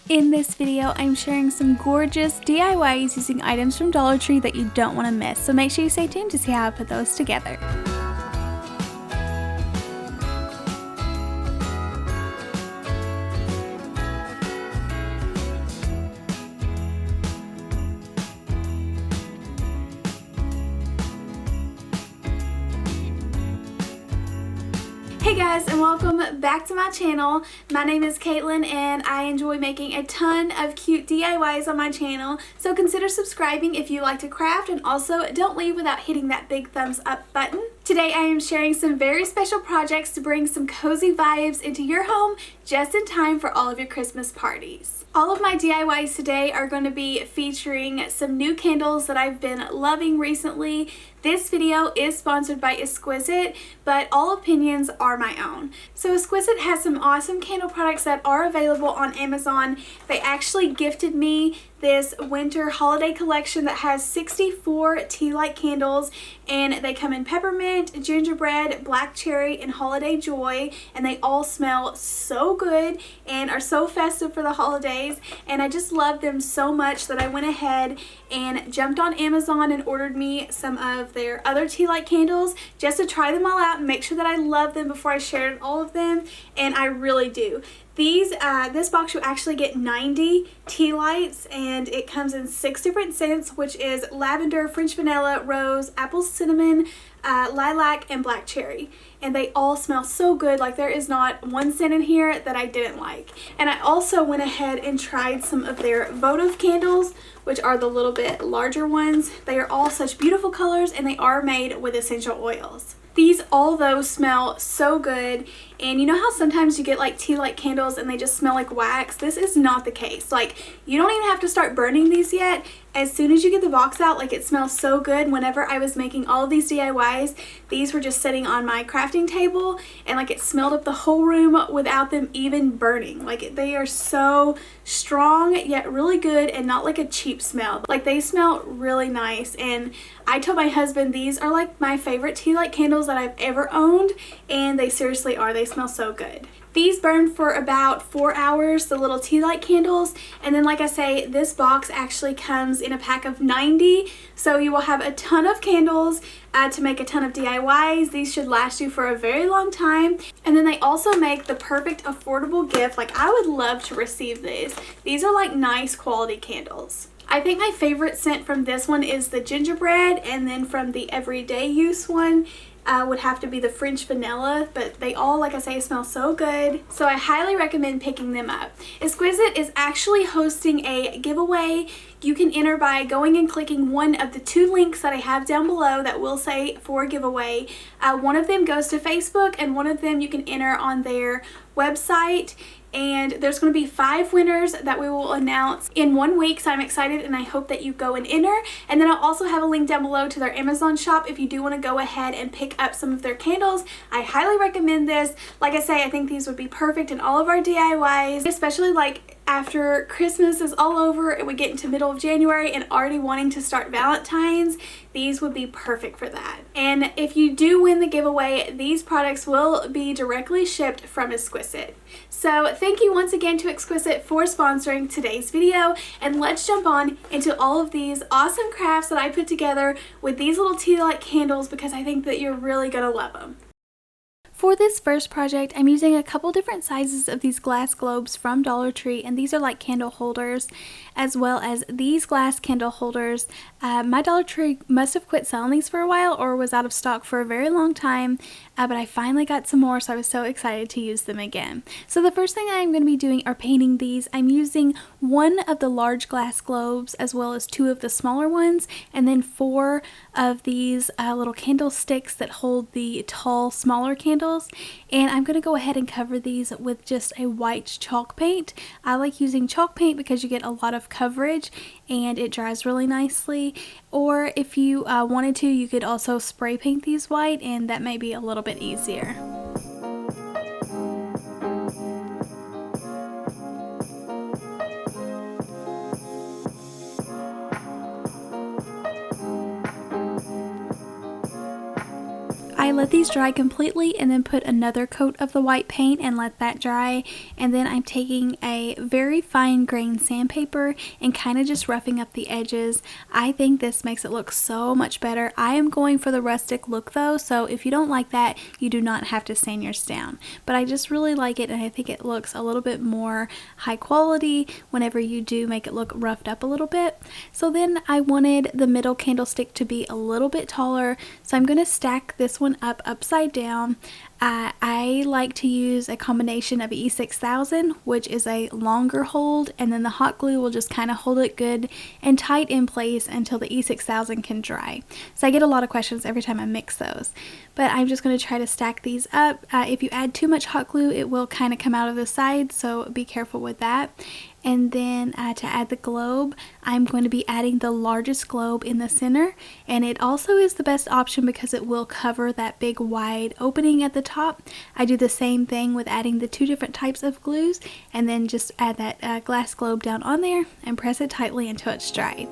In this video, I'm sharing some gorgeous DIYs using items from Dollar Tree that you don't want to miss, so make sure you stay tuned to see how I put those together. Hey guys, and welcome back to my channel. My name is Katelyn and I enjoy making a ton of cute DIYs on my channel, so consider subscribing if you like to craft, and also don't leave without hitting that big thumbs up button. Today I am sharing some very special projects to bring some cozy vibes into your home just in time for all of your Christmas parties. All of my DIYs today are going to be featuring some new candles that I've been loving recently. This video is sponsored by Exquizite, but all opinions are my own. So Exquizite has some awesome candle products that are available on Amazon. They actually gifted me this winter holiday collection that has 64 tea light candles, and they come in peppermint, gingerbread, black cherry, and holiday joy, and they all smell so good and are so festive for the holidays, and I just love them so much that I went ahead and jumped on Amazon and ordered me some of their other tea light candles just to try them all out and make sure that I love them before I shared all of them, and I really do. This box you actually get 90 tea lights, and it comes in 6 different scents, which is lavender, French vanilla, rose, apple cinnamon, lilac, and black cherry. And they all smell so good. Like, there is not one scent in here that I didn't like. And I also went ahead and tried some of their votive candles, which are the little bit larger ones. They are all such beautiful colors, and they are made with essential oils. These all though smell so good, and you know how sometimes you get like tea light candles and they just smell like wax? This is not the case. Like, you don't even have to start burning these yet. As soon as you get the box out, like, it smells so good. Whenever I was making all of these DIYs, these were just sitting on my crafting table, and like, it smelled up the whole room without them even burning. Like, they are so strong yet really good, and not like a cheap smell. Like, they smell really nice, and I told my husband these are like my favorite tea light candles that I've ever owned, and they seriously are. They smell so good. These burn for about 4 hours, the little tea light candles, and then like I say, this box actually comes in a pack of 90, so you will have a ton of candles to make a ton of DIYs. These should last you for a very long time, and then they also make the perfect affordable gift. Like, I would love to receive these. These are like nice quality candles. I think my favorite scent from this one is the gingerbread, and then from the everyday use one would have to be the French vanilla, but they all, like I say, smell so good, so I highly recommend picking them up. Exquizite is actually hosting a giveaway. You can enter by going and clicking one of the 2 links that I have down below that will say for giveaway. One of them goes to Facebook, and one of them you can enter on their website. And there's going to be 5 winners that we will announce in 1 week, so I'm excited, and I hope that you go and enter. And then I'll also have a link down below to their Amazon shop if you do want to go ahead and pick up some of their candles. I highly recommend this. Like I say, I think these would be perfect in all of our DIYs, especially like after Christmas is all over and we get into middle of January and already wanting to start Valentine's. These would be perfect for that. And if you do win the giveaway, these products will be directly shipped from Exquizite. So thank you once again to Exquizite for sponsoring today's video, and let's jump on into all of these awesome crafts that I put together with these little tea light candles, because I think that you're really gonna love them. For this first project, I'm using a couple different sizes of these glass globes from Dollar Tree, and these are like candle holders, as well as these glass candle holders. My Dollar Tree must have quit selling these for a while or was out of stock for a very long time, but I finally got some more, so I was so excited to use them again. So the first thing I'm going to be doing are painting these. I'm using 1 of the large glass globes, as well as 2 of the smaller ones, and then 4 of these little candlesticks that hold the tall, smaller candles. And I'm going to go ahead and cover these with just a white chalk paint. I like using chalk paint because you get a lot of coverage and it dries really nicely. Or if you wanted to, you could also spray paint these white, and that may be a little bit easier. I I let these dry completely and then put another coat of the white paint and let that dry. And then I'm taking a very fine grained sandpaper and kind of just roughing up the edges. I think this makes it look so much better. I am going for the rustic look though, so if you don't like that, you do not have to sand yours down. But I just really like it, and I think it looks a little bit more high quality whenever you do make it look roughed up a little bit. So then I wanted the middle candlestick to be a little bit taller, so I'm going to stack this one up upside down. I like to use a combination of E6000, which is a longer hold, and then the hot glue will just kind of hold it good and tight in place until the E6000 can dry. So I get a lot of questions every time I mix those. But I'm just going to try to stack these up. If you add too much hot glue, it will kind of come out of the sides, so be careful with that. And then to add the globe, I'm going to be adding the largest globe in the center, and it also is the best option because it will cover that big wide opening at the top. I do the same thing with adding the two different types of glues, and then just add that glass globe down on there and press it tightly until it's dried.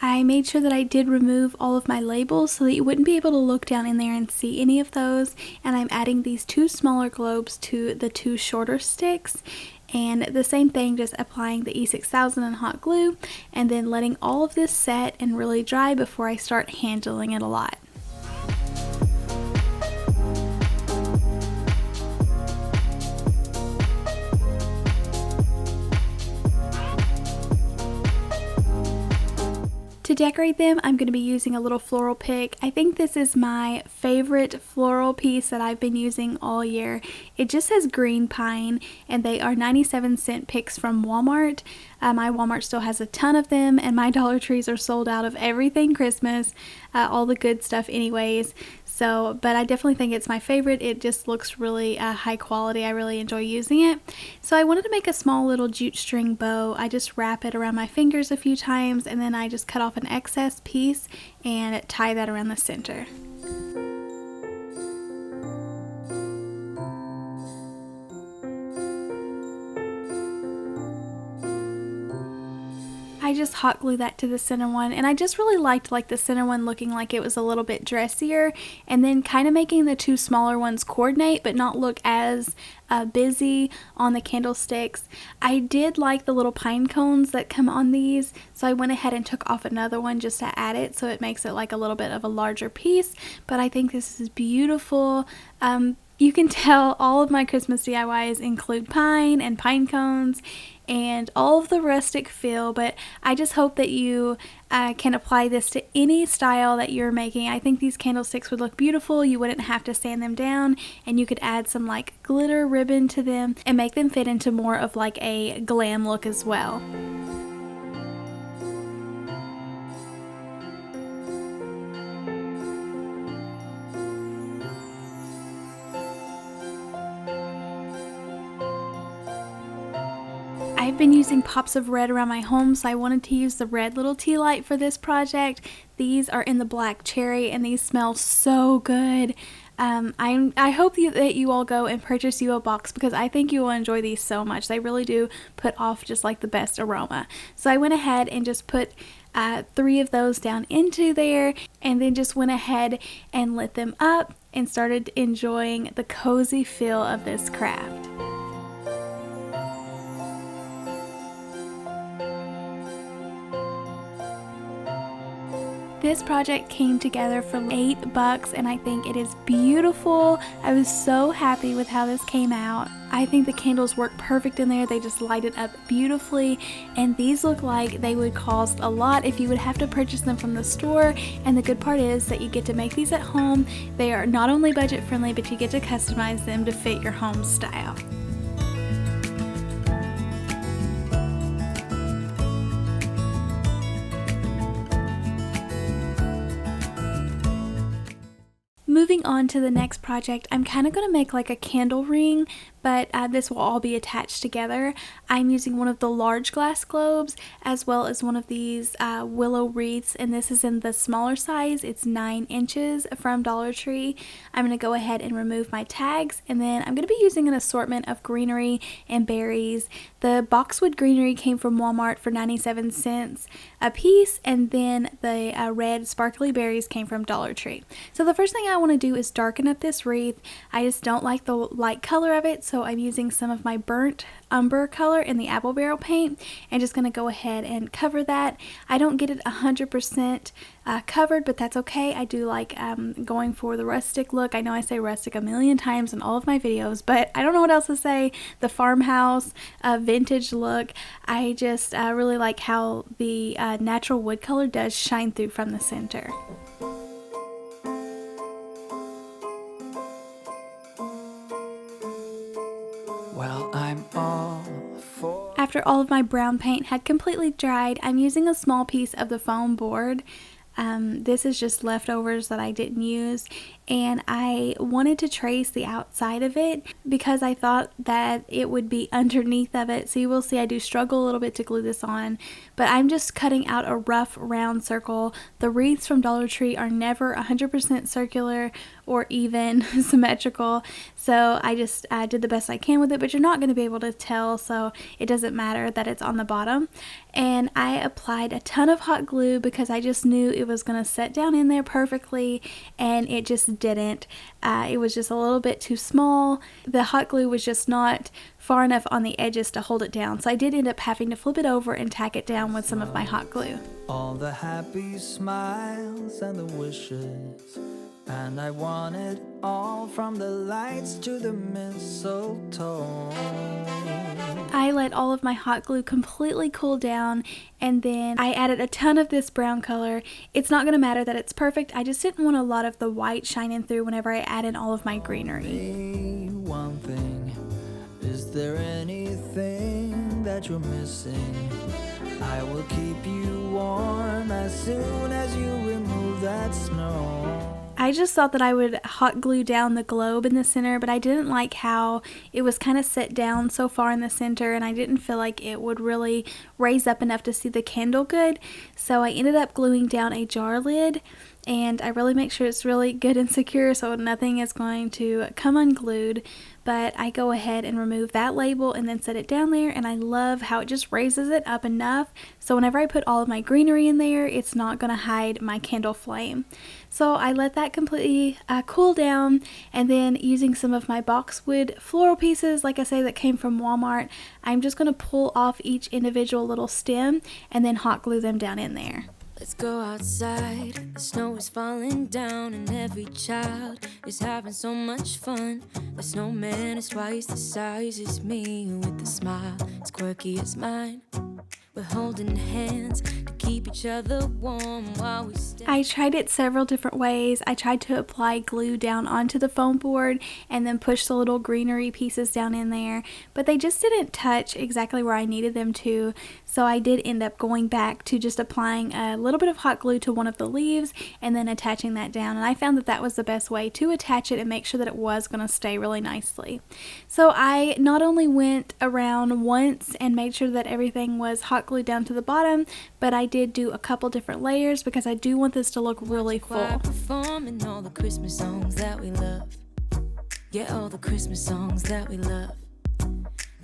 I made sure that I did remove all of my labels so that you wouldn't be able to look down in there and see any of those, and I'm adding these two smaller globes to the two shorter sticks, and the same thing, just applying the E6000 and hot glue and then letting all of this set and really dry before I start handling it a lot. To decorate them, I'm going to be using a little floral pick. I think this is my favorite floral piece that I've been using all year. It just says green pine, and they are 97-cent picks from Walmart. My Walmart still has a ton of them, and my Dollar Trees are sold out of everything Christmas, all the good stuff anyways. So, but I definitely think it's my favorite. It just looks really high quality. I really enjoy using it. So I wanted to make a small little jute string bow. I just wrap it around my fingers a few times, and then I just cut off an excess piece and tie that around the center. I just hot glue that to the center one, and I just really liked the center one looking like it was a little bit dressier, and then kind of making the two smaller ones coordinate but not look as busy on the candlesticks. I did like the little pine cones that come on these, so I went ahead and took off another one just to add it, so it makes it like a little bit of a larger piece. But I think this is beautiful. You can tell all of my Christmas DIYs include pine and pine cones and all of the rustic feel, but I just hope that you can apply this to any style that you're making. I think these candlesticks would look beautiful. You wouldn't have to sand them down, and you could add some like glitter ribbon to them and make them fit into more of like a glam look as well. I've been using pops of red around my home, so I wanted to use the red little tea light for this project. These are in the black cherry, and these smell so good. I hope that you all go and purchase you a box, because I think you will enjoy these so much. They really do put off just like the best aroma. So I went ahead and just put 3 of those down into there, and then just went ahead and lit them up and started enjoying the cozy feel of this craft. This project came together for $8 and I think it is beautiful. I was so happy with how this came out. I think the candles work perfect in there. They just light it up beautifully, and these look like they would cost a lot if you would have to purchase them from the store. And the good part is that you get to make these at home. They are not only budget friendly, but you get to customize them to fit your home style. Moving on to the next project, I'm kind of going to make like a candle ring, but this will all be attached together. I'm using one of the large glass globes as well as one of these willow wreaths, and this is in the smaller size. It's 9 inches from Dollar Tree. I'm going to go ahead and remove my tags, and then I'm going to be using an assortment of greenery and berries. The boxwood greenery came from Walmart for 97 cents a piece, and then the red sparkly berries came from Dollar Tree. So the first thing I want to do is darken up this wreath. I just don't like the light color of it, so I'm using some of my burnt umber color in the apple barrel paint and just going to go ahead and cover that. I don't get it 100% covered, but that's okay. I do like going for the rustic look. I know I say rustic a million times in all of my videos, but I don't know what else to say. The farmhouse vintage look. I just really like how the natural wood color does shine through from the center. Well, I'm all for... After all of my brown paint had completely dried, I'm using a small piece of the foam board. This is just leftovers that I didn't use, and I wanted to trace the outside of it because I thought that it would be underneath of it. So you will see I do struggle a little bit to glue this on, but I'm just cutting out a rough round circle. The wreaths from Dollar Tree are never 100% circular or even symmetrical, so I just did the best I can with it, but you're not going to be able to tell, so it doesn't matter that it's on the bottom. And I applied a ton of hot glue because I just knew it was going to set down in there perfectly, and it just didn't. It was just a little bit too small. The hot glue was just not far enough on the edges to hold it down, so I did end up having to flip it over and tack it down with some of my hot glue. All the happy smiles and the wishes, and I want it all, from the lights to the mistletoe. I let all of my hot glue completely cool down, and then I added a ton of this brown color. It's not going to matter that it's perfect. I just didn't want a lot of the white shining through whenever I add in all of my greenery. One thing, is there anything that you're missing? I will keep you warm as soon as you remove that snow. I just thought that I would hot glue down the globe in the center, but I didn't like how it was kind of set down so far in the center, and I didn't feel like it would really raise up enough to see the candle good. So I ended up gluing down a jar lid, and I really make sure it's really good and secure so nothing is going to come unglued. But I go ahead and remove that label and then set it down there, and I love how it just raises it up enough so whenever I put all of my greenery in there, it's not going to hide my candle flame. So I let that completely cool down, and then using some of my boxwood floral pieces, like I say, that came from Walmart, I'm just going to pull off each individual little stem and then hot glue them down in there. Let's go outside, the snow is falling down and every child is having so much fun. The snowman is twice the size as me, with a smile as quirky as mine. We're holding hands to keep each other warm while we stand. I tried it several different ways. I tried to apply glue down onto the foam board and then push the little greenery pieces down in there, but they just didn't touch exactly where I needed them to. So I did end up going back to just applying a little bit of hot glue to one of the leaves and then attaching that down. And I found that that was the best way to attach it and make sure that it was going to stay really nicely. So I not only went around once and made sure that everything was hot glued down to the bottom, but I did do a couple different layers because I do want this to look really full. Performing all the Christmas songs that we love. Yeah, all the Christmas songs that we love.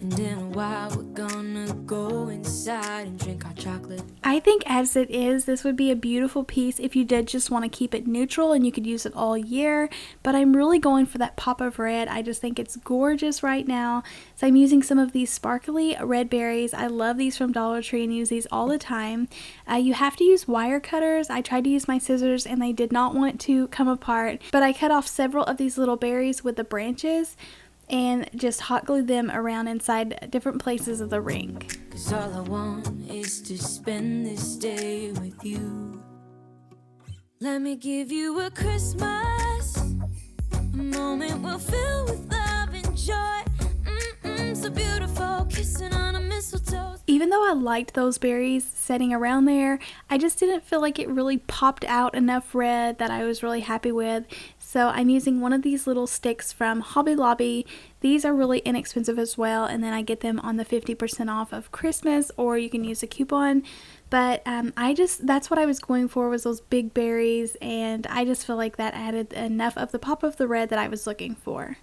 And in a while we're gonna go inside and drink our chocolate. I think as it is, this would be a beautiful piece if you did just want to keep it neutral and you could use it all year, but I'm really going for that pop of red. I just think it's gorgeous right now. So I'm using some of these sparkly red berries. I love these from Dollar Tree and use these all the time. You have to use wire cutters. I tried to use my scissors and they did not want to come apart, but I cut off several of these little berries with the branches and just hot glue them around inside different places of the ring. 'Cause all I want is to spend this day with you. Let me give you a Christmas, a moment we'll fill with love and joy. so beautiful, kissing on a mistletoe. Even though I liked those berries setting around there, I just didn't feel like it really popped out enough red that I was really happy with. So I'm using one of these little sticks from Hobby Lobby. These are really inexpensive as well, and then I get them on the 50% off of Christmas, or you can use a coupon. But that's what I was going for, was those big berries, and I just feel like that added enough of the pop of the red that I was looking for.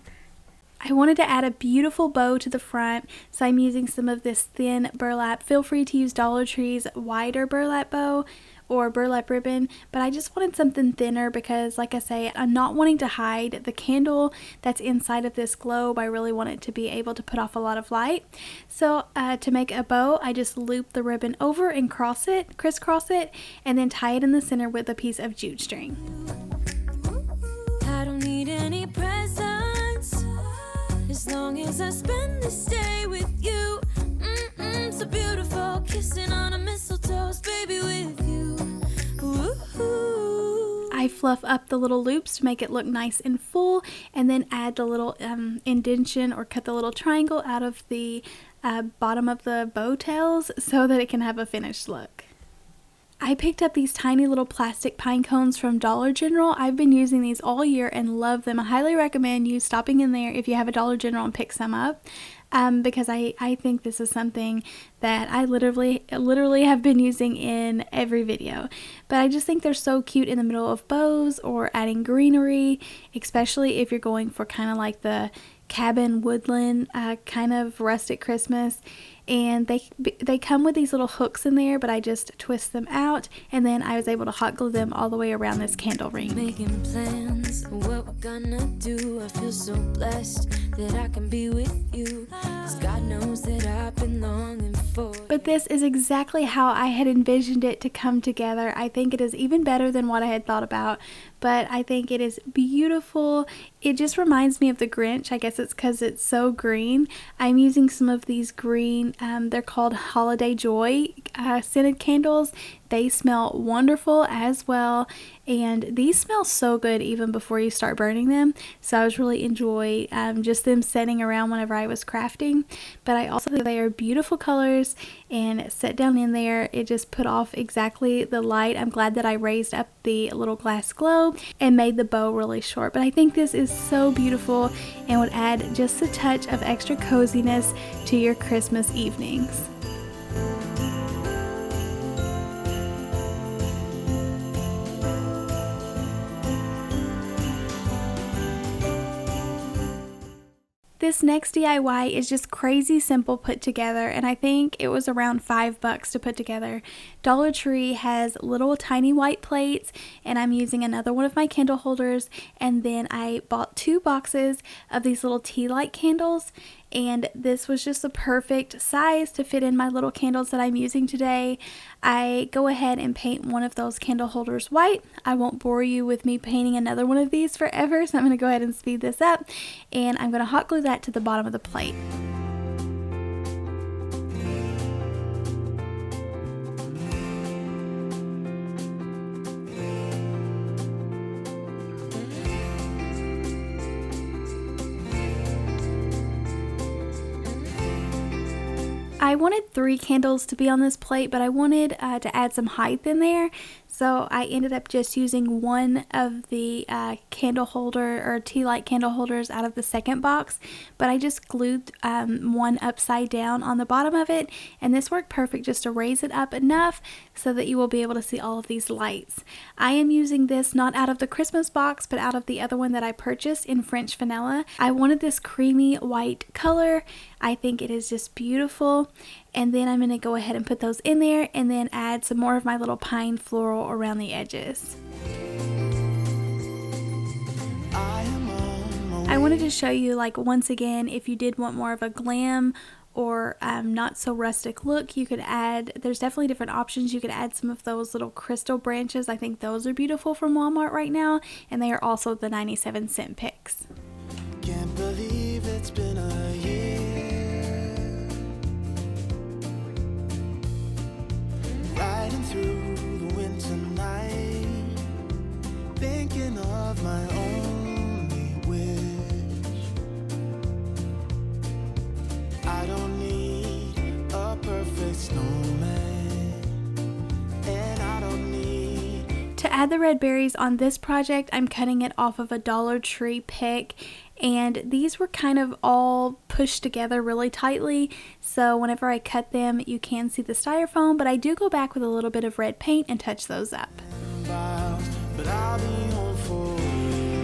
I wanted to add a beautiful bow to the front, so I'm using some of this thin burlap. Feel free to use Dollar Tree's wider burlap bow or burlap ribbon, but I just wanted something thinner because, like I say, I'm not wanting to hide the candle that's inside of this globe. I really want it to be able to put off a lot of light. So to make a bow, I just loop the ribbon over and crisscross it, and then tie it in the center with a piece of jute string. I don't need any presents as long as I spend this day with you. So beautiful, kissing on a mistletoe, baby, with you. Ooh. I fluff up the little loops to make it look nice and full, and then add the little indentation, or cut the little triangle out of the bottom of the bow tails so that it can have a finished look. I picked up these tiny little plastic pine cones from Dollar General. I've been using these all year and love them. I highly recommend you stopping in there if you have a Dollar General and pick some up, because I think this is something that I literally have been using in every video. But I just think they're so cute in the middle of bows or adding greenery, especially if you're going for kind of like the cabin woodland kind of rustic Christmas. And they come with these little hooks in there, but I just twist them out, and then I was able to hot glue them all the way around this candle ring. Making plans, what we're gonna do. I feel so blessed that I can be with you, 'cause God knows that I've been longing for. But this is exactly how I had envisioned it to come together. I think it is even better than what I had thought about, but I think it is beautiful. It just reminds me of the Grinch. I guess it's because it's so green. I'm using some of these green, they're called Holiday Joy scented candles. They smell wonderful as well, and these smell so good even before you start burning them. So I was really enjoying just them setting around whenever I was crafting. But I also think they are beautiful colors, and set down in there, it just put off exactly the light. I'm glad that I raised up the little glass globe and made the bow really short. But I think this is so beautiful and would add just a touch of extra coziness to your Christmas evenings. This next DIY is just crazy simple put together, and I think it was around $5 to put together. Dollar Tree has little tiny white plates, and I'm using another one of my candle holders, and then I bought 2 boxes of these little tea light candles, and this was just the perfect size to fit in my little candles that I'm using today. I go ahead and paint one of those candle holders white. I won't bore you with me painting another one of these forever, so I'm going to go ahead and speed this up, and I'm going to hot glue that to the bottom of the plate. I wanted 3 candles to be on this plate, but I wanted to add some height in there. So I ended up just using one of the candle holder or tea light candle holders out of the second box, but I just glued one upside down on the bottom of it, and this worked perfect just to raise it up enough so that you will be able to see all of these lights. I am using this not out of the Christmas box, but out of the other one that I purchased in French Vanilla. I wanted this creamy white color. I think it is just beautiful. And then I'm going to go ahead and put those in there, and then add some more of my little pine floral around the edges. I wanted to show you, like, once again, if you did want more of a glam or not so rustic look, you could add, there's definitely different options. You could add some of those little crystal branches. I think those are beautiful from Walmart right now, and they are also the 97-cent picks. Can't believe it's been a year. Riding through the winter night, thinking of my only wish. I add the red berries on this project, I'm cutting it off of a Dollar Tree pick, and these were kind of all pushed together really tightly, so whenever I cut them you can see the styrofoam, but I do go back with a little bit of red paint and touch those up. But I'll be home for you.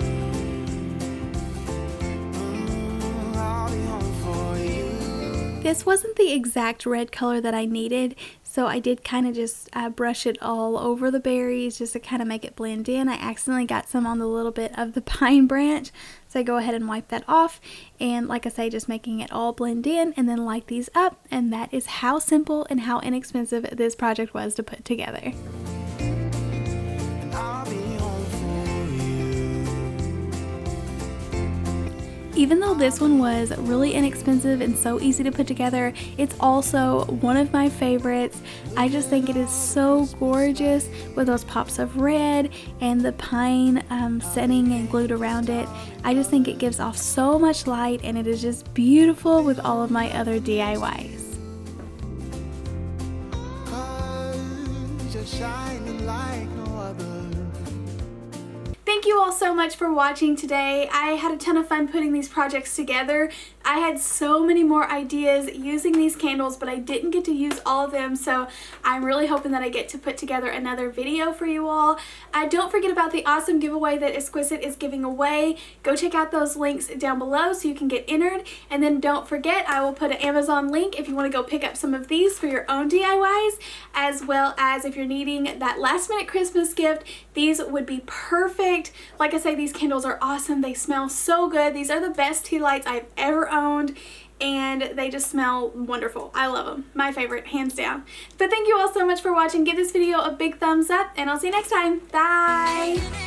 I'll be home for you. This wasn't the exact red color that I needed, so I did kind of just brush it all over the berries just to kind of make it blend in. I accidentally got some on the little bit of the pine branch, so I go ahead and wipe that off, and like I say, just making it all blend in and then light these up, and that is how simple and how inexpensive this project was to put together. And I'll be home for you. Even though this one was really inexpensive and so easy to put together, it's also one of my favorites. I just think it is so gorgeous with those pops of red and the pine setting and glued around it. I just think it gives off so much light, and it is just beautiful with all of my other DIYs. 'Cause you're shining like no other. Thank you all so much for watching today. I had a ton of fun putting these projects together. I had so many more ideas using these candles, but I didn't get to use all of them, so I'm really hoping that I get to put together another video for you all. Don't forget about the awesome giveaway that Exquizite is giving away. Go check out those links down below so you can get entered, and then don't forget, I will put an Amazon link if you want to go pick up some of these for your own DIYs, as well as if you're needing that last minute Christmas gift, these would be perfect. Like I say, these candles are awesome. They smell so good. These are the best tea lights I've ever owned, and they just smell wonderful. I love them. My favorite, hands down. But thank you all so much for watching. Give this video a big thumbs up, and I'll see you next time. Bye!